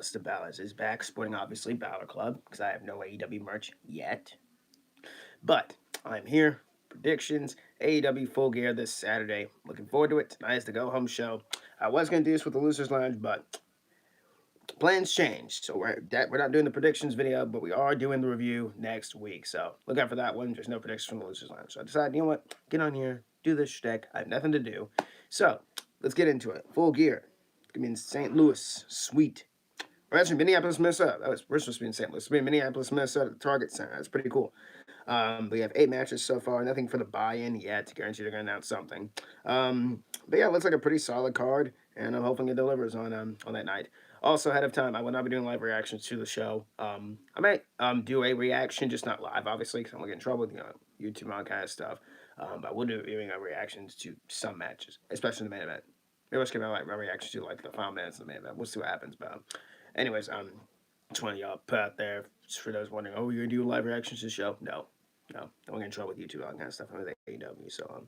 Mr. Balor is back, sporting obviously Balor Club, because I have no AEW merch yet. But I'm here. Predictions, AEW Full Gear this Saturday. Looking forward to it. Tonight is the go home show. I was going to do this with the Losers Lounge, but plans changed. So we're not doing the predictions video, but we are doing the review next week. So look out for that one. There's no predictions from the Losers Lounge. So I decided, you know what? Get on here, do this shtick. I have nothing to do. So let's get into it. Full Gear. It's going to be in St. Louis. Sweet. Or actually, Minneapolis, Minnesota. We're supposed to be in St. Louis. It's in Minneapolis, Minnesota, Target Center. That's pretty cool. We have 8 matches so far. Nothing for the buy-in yet. Guarantee they're going to announce something. But yeah, it looks like a pretty solid card, and I'm hoping it delivers on that night. Also, ahead of time, I will not be doing live reactions to the show. I might do a reaction, just not live, obviously, because I'm going to get in trouble with YouTube and all kind of stuff. But I will do reactions to some matches, especially the main event. Maybe let's give my reaction to like the final minutes of the main event. We'll see what happens. But anyways, just want y'all put out there for those wondering, oh, you're gonna do live reactions to the show? No, don't get in trouble with YouTube, all that kind of stuff. I'm with AEW. So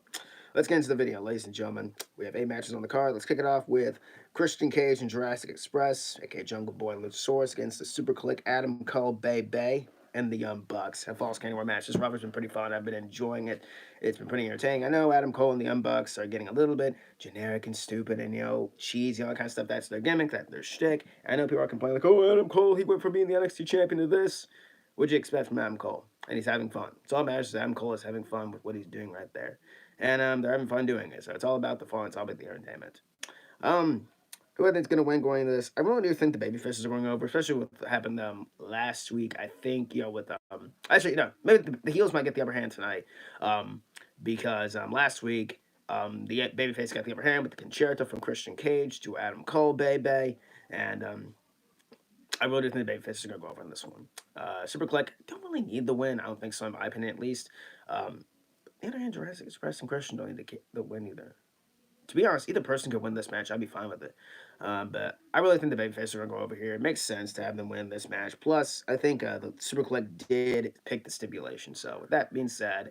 let's get into the video, ladies and gentlemen. We have 8 matches on the card. Let's kick it off with Christian Cage and Jurassic Express, aka Jungle Boy and Luchasaurus, against the Super Click, Adam Cole, Bay, and the Young Bucks. A Falls Count Anywhere match. This rubber's been pretty fun. I've been enjoying it. It's been pretty entertaining. I know Adam Cole and the Young Bucks are getting a little bit generic and stupid and, cheesy, all that kind of stuff. That's their gimmick, that's their shtick. I know people are complaining like, oh, Adam Cole, he went from being the NXT champion to this. What'd you expect from Adam Cole? And he's having fun. It's all matters is Adam Cole is having fun with what he's doing right there. And they're having fun doing it. So it's all about the fun. It's all about the entertainment. Who I think is going to win going into this? I really do think the babyfaces are going over, especially with what happened last week. I think, with actually, no, maybe the heels might get the upper hand tonight, because last week the babyface got the upper hand with the concerto from Christian Cage to Adam Cole, and I really do think the babyfaces are going to go over in this one. Super Click don't really need the win. I don't think so, in my opinion, at least. The other hand, Jurassic Express and Christian don't need the win either. To be honest, either person could win this match. I'd be fine with it. But I really think the babyfaces are going to go over here. It makes sense to have them win this match. Plus, I think the Super Click did pick the stipulation. So, with that being said,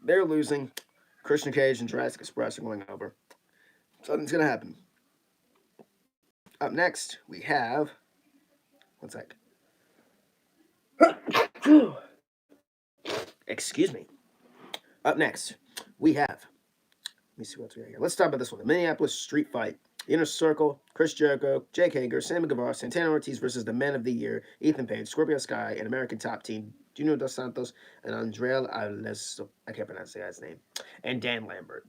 they're losing. Christian Cage and Jurassic Express are going over. Something's going to happen. Up next, we have... One sec. Excuse me. Up next, we have... Let me see what we got here. Let's start with this one. The Minneapolis Street Fight. The Inner Circle, Chris Jericho, Jake Hager, Sammy Guevara, Santana Ortiz versus the Men of the Year, Ethan Page, Scorpio Sky, and American Top Team, Junior Dos Santos, and Andrea Alesso, I can't pronounce the guy's name, and Dan Lambert.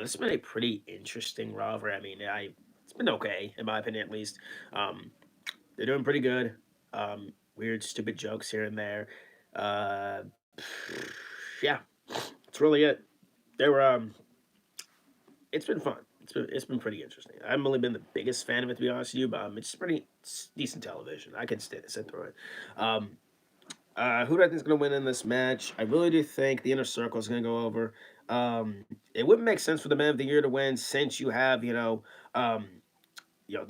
This has been a pretty interesting rivalry. I mean, it's been okay, in my opinion, at least. They're doing pretty good. Weird, stupid jokes here and there. Yeah, that's really it. They were, it's been fun. It's been pretty interesting. I haven't really been the biggest fan of it, to be honest with you, but it's decent television. I can sit through it. Who do I think is going to win in this match? I really do think the Inner Circle is going to go over. It wouldn't make sense for the Men of the Year to win since you have, they're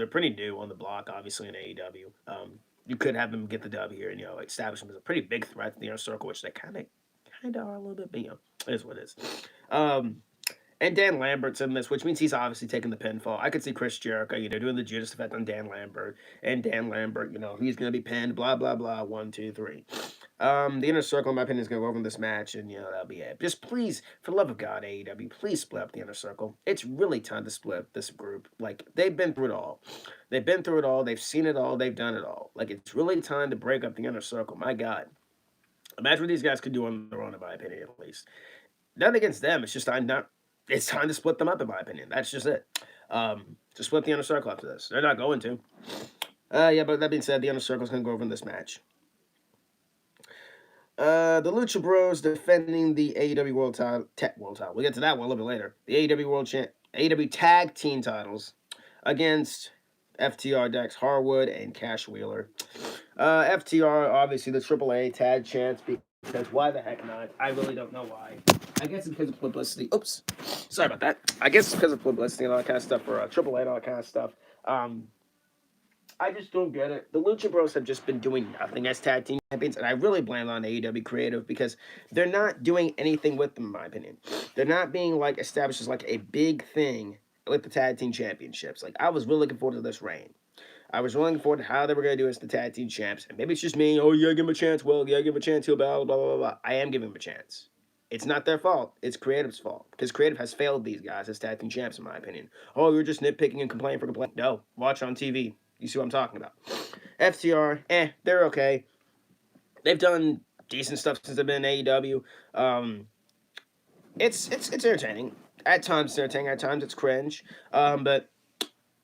pretty new on the block, obviously, in AEW. You could have them get the dub here and, establish them as a pretty big threat to the Inner Circle, which they kind of are a little bit, but, it is what it is. And Dan Lambert's in this, which means he's obviously taking the pinfall. I could see Chris Jericho, doing the Judas effect on Dan Lambert. And Dan Lambert, he's going to be pinned, blah, blah, blah, 1, 2, 3. The Inner Circle, in my opinion, is going to go over in this match, and, that'll be it. Just please, for the love of God, AEW, please split up the Inner Circle. It's really time to split this group. Like, they've been through it all. They've seen it all, they've done it all. Like, it's really time to break up the Inner Circle. My God. Imagine what these guys could do on their own, in my opinion, at least. Nothing against them, it's just it's time to split them up, in my opinion. That's just it. To split the Inner Circle after this. They're not going to. But that being said, the Inner Circle is going to go over in this match. The Lucha Bros defending the AEW World Title. We'll get to that one a little bit later. The AEW Tag Team titles against FTR, Dax Harwood, and Cash Wheeler. FTR, obviously, the AAA tag chance because why the heck not? I really don't know why. I guess it's because of publicity. Oops. Sorry about that. I guess it's because of publicity and all that kind of stuff for AAA and all that kind of stuff. I just don't get it. The Lucha Bros have just been doing nothing as tag team champions, and I really blame on AEW Creative because they're not doing anything with them, in my opinion. They're not being, established as, a big thing with the tag team championships. I was really looking forward to this reign. I was really looking forward to how they were going to do as the tag team champs. And maybe it's just me. Oh, yeah, give him a chance. Well, yeah, give him a chance. He'll blah, blah, blah, blah. I am giving him a chance. It's not their fault. It's Creative's fault. Because Creative has failed these guys as tag team champs, in my opinion. Oh, you're just nitpicking and complaining for complaining. No, watch on TV. You see what I'm talking about. FTR, they're okay. They've done decent stuff since they've been in AEW. It's entertaining. At times it's entertaining. At times it's cringe. But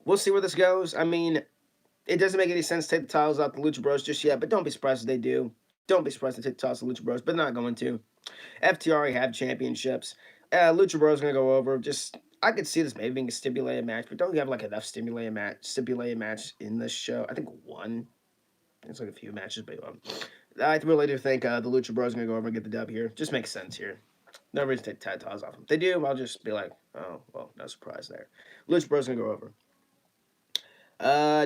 we'll see where this goes. I mean, it doesn't make any sense to take the titles out the Lucha Bros just yet, but don't be surprised if they do. Don't be surprised to take the titles to Lucha Bros, but not going to. FTR already have championships. Lucha Bros gonna go over. Just I could see this maybe being a stipulated match, but don't you have like enough stipulated match in this show? I think one. It's like a few matches, but I really do think the Lucha Bros are gonna go over and get the dub here. Just makes sense here. No reason to take tag titles off them. If they do, I'll just be like, oh well, no surprise there. Lucha Bros gonna go over.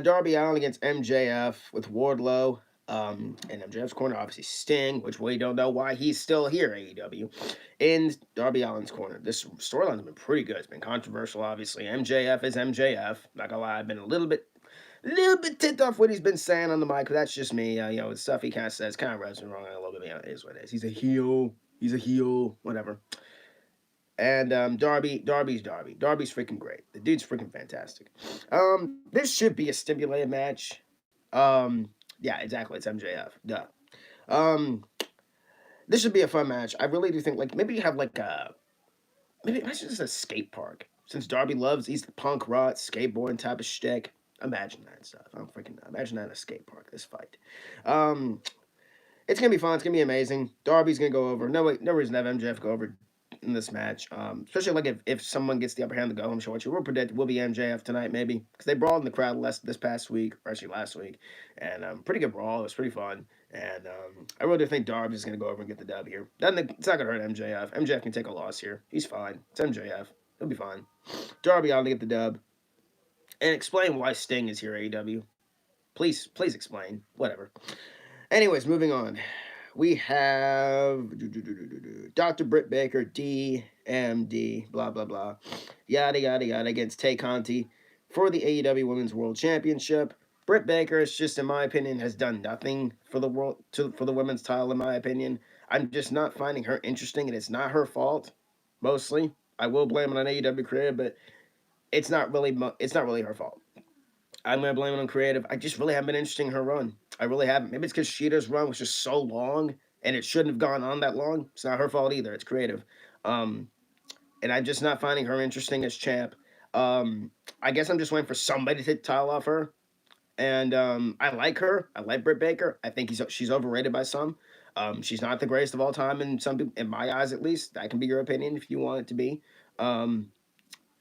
Darby Allen against MJF with Wardlow. In MJF's corner, obviously Sting, which we don't know why he's still here, AEW. In Darby Allen's corner. This storyline's been pretty good. It's been controversial, obviously. MJF is MJF. Not gonna lie, I've been a little bit ticked off what he's been saying on the mic, but that's just me. The stuff he kind of says kind of rubs me wrong a little bit. It is what it is. He's a heel. Whatever. And Darby's Darby. Darby's freaking great. The dude's freaking fantastic. This should be a stipulated match. Yeah, exactly. It's MJF. Duh. This should be a fun match. I really do think maybe you have maybe imagine just a skate park. Since Darby he's the punk rock skateboarding type of shtick. Imagine that stuff. I'm freaking imagine that in a skate park. This fight. It's gonna be fun. It's gonna be amazing. Darby's gonna go over. No reason to have MJF go over in this match. Especially if someone gets the upper hand to go home, show what you will predict will be MJF tonight, maybe. Because they brawled in the crowd this past week, or actually last week. And pretty good brawl. It was pretty fun. And I really do think Darby's going to go over and get the dub here. It's not going to hurt MJF. MJF can take a loss here. He's fine. It's MJF. He'll be fine. Darby out to get the dub. And explain why Sting is here, AEW. Please explain. Whatever. Anyways, moving on. We have Dr. Britt Baker, DMD, blah, blah, blah, yada, yada, yada, against Tay Conti for the AEW Women's World Championship. Britt Baker, is just in my opinion, has done nothing for the women's title, in my opinion. I'm just not finding her interesting, and it's not her fault, mostly. I will blame it on AEW Creative, but it's not really her fault. I'm going to blame it on Creative. I just really haven't been interested in her run. I really haven't. Maybe it's because Sheeta's run was just so long, and it shouldn't have gone on that long. It's not her fault either. It's Creative. And I'm just not finding her interesting as champ. I guess I'm just waiting for somebody to take the title off her. And I like her. I like Britt Baker. I think she's overrated by some. She's not the greatest of all time in my eyes, at least. That can be your opinion if you want it to be.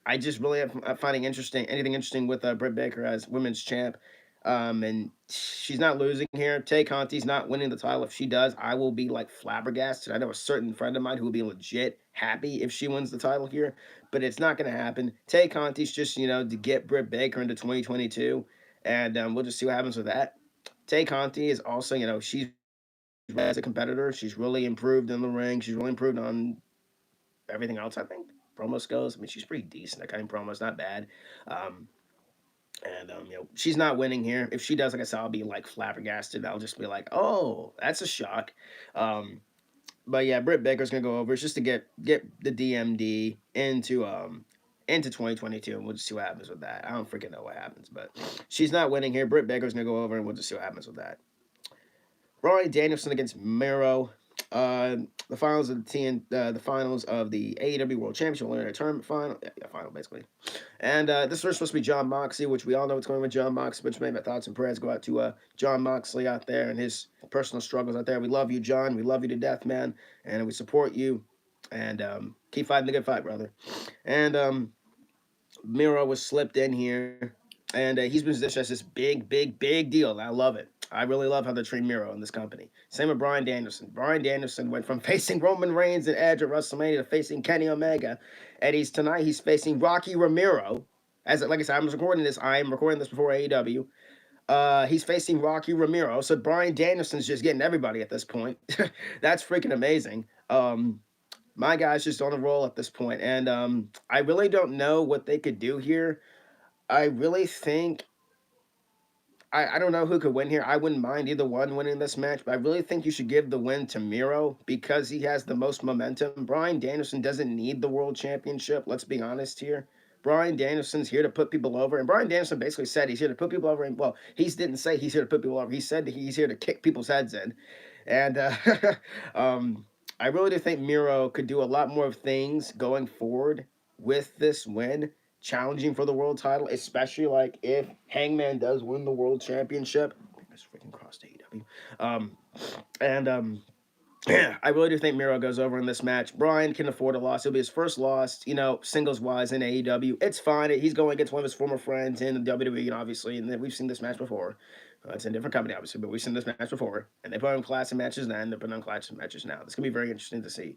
I just really am finding anything interesting with Britt Baker as women's champ. And she's not losing here. Tay Conti's not winning the title. If she does, I will be flabbergasted. I know a certain friend of mine who will be legit happy if she wins the title here, but it's not going to happen. Tay Conti's just, to get Britt Baker into 2022, and we'll just see what happens with that. Tay Conti is also, she's as a competitor. She's really improved in the ring. She's really improved on everything else, I think. Promo skills. I mean, she's pretty decent. That kind of promo is not bad. She's not winning here. If she does, like I said, I'll be flabbergasted. I'll just be like, oh, that's a shock. But yeah, Britt Baker's gonna go over. It's just to get the DMD into 2022, and we'll just see what happens with that. I don't freaking know what happens, but she's not winning here. Britt Baker's gonna go over, and we'll just see what happens with that. Bryan Danielson against Miro. The finals of the finals of the AEW World Championship Eliminator Tournament final basically. And this was supposed to be Jon Moxley, which we all know what's going on with Jon Moxley, which made my thoughts and prayers go out to Jon Moxley out there and his personal struggles out there. We love you, John. We love you to death, man, and we support you. And keep fighting the good fight, brother. And Miro was slipped in here, and he's been positioned as this big deal. And I love it. I really love how they treat Miro in this company. Same with Bryan Danielson. Bryan Danielson went from facing Roman Reigns and Edge at WrestleMania to facing Kenny Omega. And tonight he's facing Rocky Romero. Like I said, I'm recording this before AEW. He's facing Rocky Romero. So Bryan Danielson's just getting everybody at this point. That's freaking amazing. My guy's just on a roll at this point. And I really don't know what they could do here. I really think I don't know who could win here. I wouldn't mind either one winning this match, but I really think you should give the win to Miro because he has the most momentum. Bryan Danielson doesn't need the world championship. Let's be honest here. Bryan Danielson's here to put people over, and Bryan Danielson basically said he's here to put people over. And well, he didn't say he's here to put people over. He said that he's here to kick people's heads in, and um, I really do think Miro could do a lot more of things going forward with this win, challenging for the world title, especially like if Hangman does win the world championship. I think that's freaking crossed AEW. And yeah, I really do think Miro goes over in this match. Bryan can afford a loss. It'll be his first loss, singles wise in AEW. It's fine. He's going against one of his former friends in the WWE, and obviously, and we've seen this match before. It's a different company, obviously, but we've seen this match before. And they put on classic matches then, they're putting on classic matches now. This can be very interesting to see.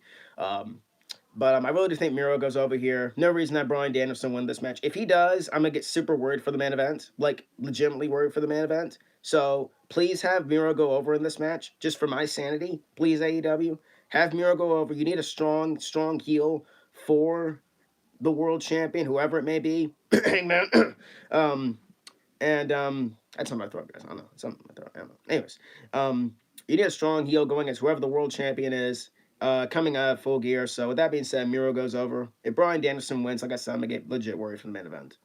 But I really do think Miro goes over here. No reason that Bryan Danielson win this match. If he does, I'm going to get super worried for the main event. Like, legitimately worried for the main event. So, please have Miro go over in this match. Just for my sanity. Please, AEW. Have Miro go over. You need a strong heel for the world champion, whoever it may be. Hangman. That's something my throat, guys. I don't know. Something my throat. I don't know. Anyways. You need a strong heel going against whoever the world champion is. Coming out of Full Gear. So with that being said, Miro goes over. If Bryan Danielson wins, like I said, I'm going to get legit worried for the main event.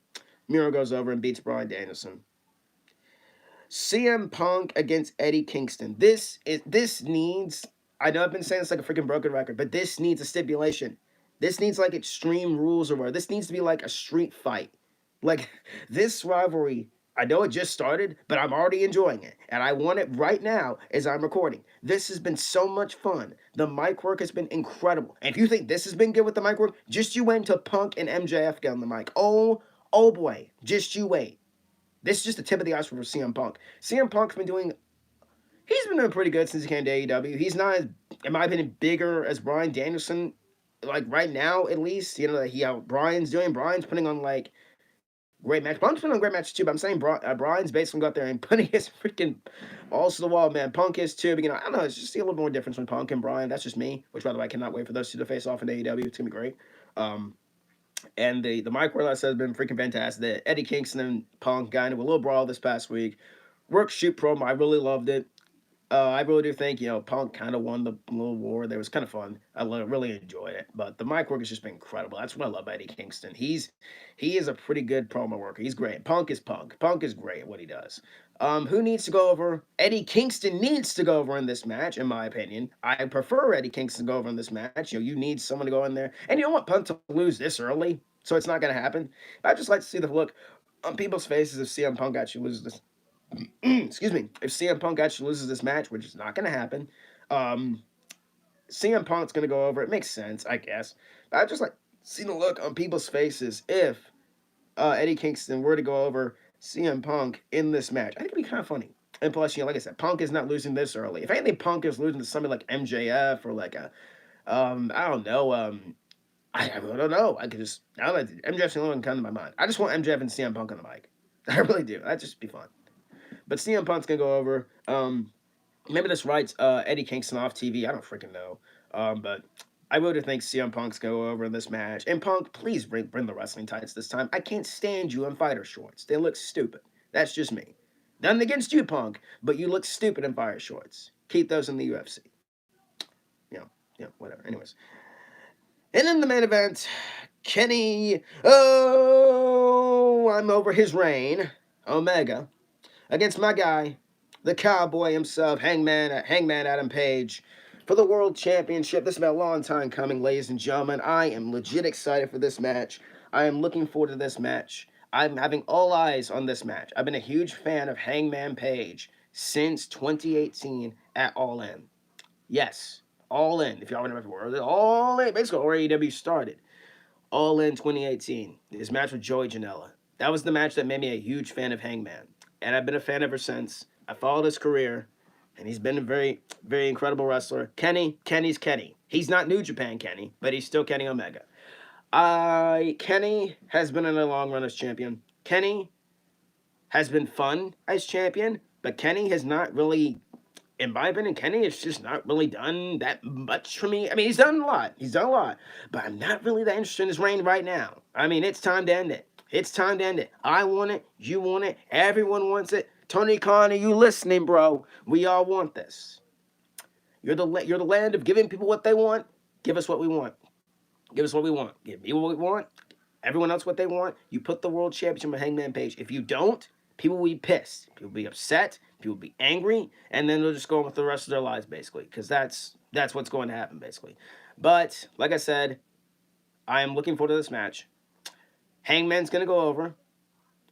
Miro goes over and beats Bryan Danielson. CM Punk against Eddie Kingston. This needs, I know I've been saying this like a freaking broken record, but this needs a stipulation. This needs like extreme rules or whatever. This needs to be like a street fight. Like this rivalry, I know it just started, but I'm already enjoying it. And I want it right now as I'm recording. This has been so much fun. The mic work has been incredible. And if you think this has been good with the mic work, just you wait until Punk and MJF get on the mic. Oh boy. Just you wait. This is just the tip of the iceberg for CM Punk. CM Punk's been doing pretty good since he came to AEW. He's not, in my opinion, bigger as Bryan Danielson, like right now at least. How Bryan's doing. Bryan's putting on like great match. Punk's putting on great matches too, but I'm saying Bryan's basically got there and putting his freaking balls to the wall, man. Punk is too, but I don't know. It's just see a little more difference between Punk and Bryan. That's just me. Which, by the way, I cannot wait for those two to face off in AEW. It's gonna be great. And the mic work, like I said, has been freaking fantastic. The Eddie Kingston and Punk got into a little brawl this past week. Work shoot promo, I really loved it. I really do think, Punk kind of won the little war. That was kind of fun. I really enjoyed it. But the mic work has just been incredible. That's what I love about Eddie Kingston. He is a pretty good promo worker. He's great. Punk is Punk. Punk is great at what he does. Who needs to go over? Eddie Kingston needs to go over in this match, in my opinion. I prefer Eddie Kingston to go over in this match. You need someone to go in there. And you don't want Punk to lose this early, so it's not going to happen. But I'd just like to see the look on people's faces if CM Punk actually loses this. Excuse me. If CM Punk actually loses this match, which is not going to happen, CM Punk's going to go over. It makes sense, I guess. But I'd just like to see the look on people's faces if Eddie Kingston were to go over CM Punk in this match. I think it'd be kind of funny. And plus, like I said, Punk is not losing this early. If anything, Punk is losing to somebody like MJF or like I don't know. I don't know. I could just, now that MJF's the only one coming to my mind. I just want MJF and CM Punk on the mic. I really do. That'd just be fun. But CM Punk's going to go over. Maybe this writes Eddie Kingston off TV. I don't freaking know. But I really think CM Punk's going to go over in this match. And Punk, please bring the wrestling tights this time. I can't stand you in fighter shorts. They look stupid. That's just me. Nothing against you, Punk, but you look stupid in fire shorts. Keep those in the UFC. Whatever. Anyways. And in the main event, Kenny, I'm over his reign, Omega, against my guy, the cowboy himself, Hangman Adam Page, for the World Championship. This has been a long time coming, ladies and gentlemen. I am legit excited for this match. I am looking forward to this match. I'm having all eyes on this match. I've been a huge fan of Hangman Page since 2018 at All In. Yes, All In. If y'all remember, All In. Basically, where AEW started. All In 2018. His match with Joey Janela. That was the match that made me a huge fan of Hangman. And I've been a fan ever since. I followed his career, and he's been a very, very incredible wrestler. Kenny's Kenny. He's not New Japan Kenny, but he's still Kenny Omega. Kenny has been in a long run as champion. Kenny has been fun as champion, but Kenny has not really, in my opinion, Kenny has just not really done that much for me. I mean, he's done a lot. But I'm not really that interested in his reign right now. I mean, it's time to end it. I want it. You want it. Everyone wants it. Tony Khan, are you listening, bro? We all want this. You're the land of giving people what they want. Give us what we want. Give us what we want. Give me what we want. Everyone else what they want. You put the world championship on Hangman Page. If you don't, people will be pissed. People will be upset. People will be angry, and then they'll just go on with the rest of their lives, basically, because that's what's going to happen, basically. But like I said, I am looking forward to this match. Hangman's gonna go over.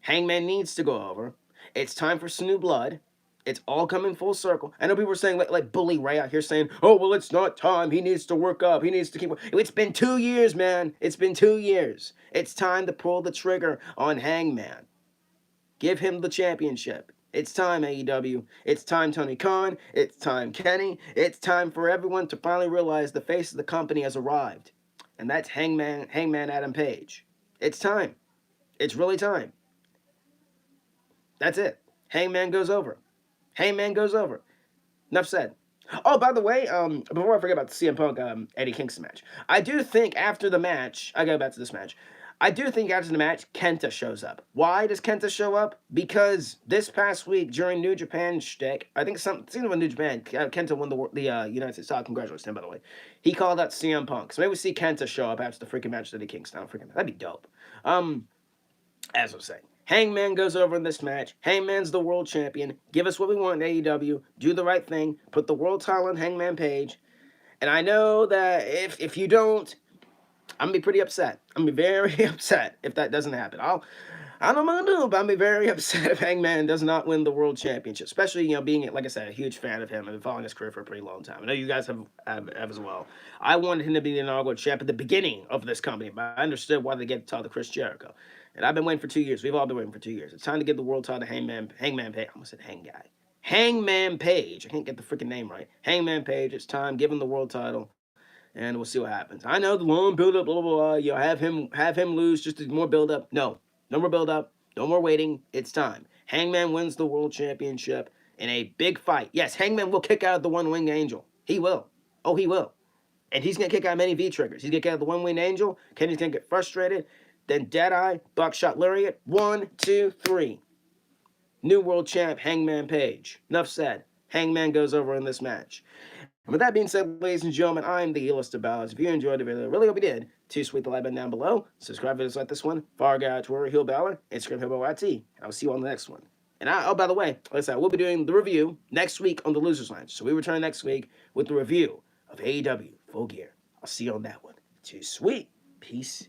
Hangman needs to go over. It's time for some new blood. It's all coming full circle. I know people were saying like Bully Ray out here saying, "Oh well, it's not time. He needs to work up. He needs to keep." It's been 2 years, man. It's been 2 years. It's time to pull the trigger on Hangman. Give him the championship. It's time, AEW. It's time, Tony Khan. It's time, Kenny. It's time for everyone to finally realize the face of the company has arrived, and that's Hangman Adam Page. It's time. It's really time. That's it. Hangman goes over. Hangman goes over. Enough said. Oh, by the way, before I forget about the CM Punk Eddie Kingston match, I do think after the match, I go back to this match. I do think after the match, Kenta shows up. Why does Kenta show up? Because this past week during New Japan shtick, I think something with New Japan, Kenta won the United States title. Congratulations to him, by the way. He called out CM Punk. So maybe we see Kenta show up after the freaking match with Eddie Kingston. That'd be dope. As I was saying, Hangman goes over in this match. Hangman's the world champion. Give us what we want in AEW. Do the right thing. Put the world title on Hangman Page. And I know that if you don't, I'm going to be pretty upset. I'm going to be very upset if that doesn't happen. I don't know what I'm going to do, but I'm going to be very upset if Hangman does not win the world championship. Especially, being, like I said, a huge fan of him. I've been following his career for a pretty long time. I know you guys have as well. I wanted him to be the inaugural champ at the beginning of this company, but I understood why they get the title to Chris Jericho. And I've been waiting for 2 years. We've all been waiting for 2 years. It's time to give the world title to Hangman Page. I almost said Hang Guy. Hangman Page. I can't get the freaking name right. Hangman Page. It's time. Give him the world title. And we'll see what happens. I know the long build up, blah blah blah. Have him lose, just more build up. No more build up. No more waiting. It's time. Hangman wins the world championship in a big fight. Yes, Hangman will kick out the One Winged Angel. He will. Oh, he will. And he's gonna kick out many V triggers. He's gonna kick out the One Winged Angel. Kenny's gonna get frustrated. Then Deadeye, Buckshot Lariat. 1, 2, 3. New world champ, Hangman Page. Enough said. Hangman goes over in this match. And with that being said, ladies and gentlemen, I'm the Elist of Ballots. If you enjoyed the video, really hope you did. Too sweet the like button down below. Subscribe to videos like this one. Follow our guy on Twitter, Heel Balor, Instagram, HillBalorYT. I'll see you on the next one. And by the way, like I said, we'll be doing the review next week on the Losers Lounge. So we return next week with the review of AEW Full Gear. I'll see you on that one. Too sweet. Peace.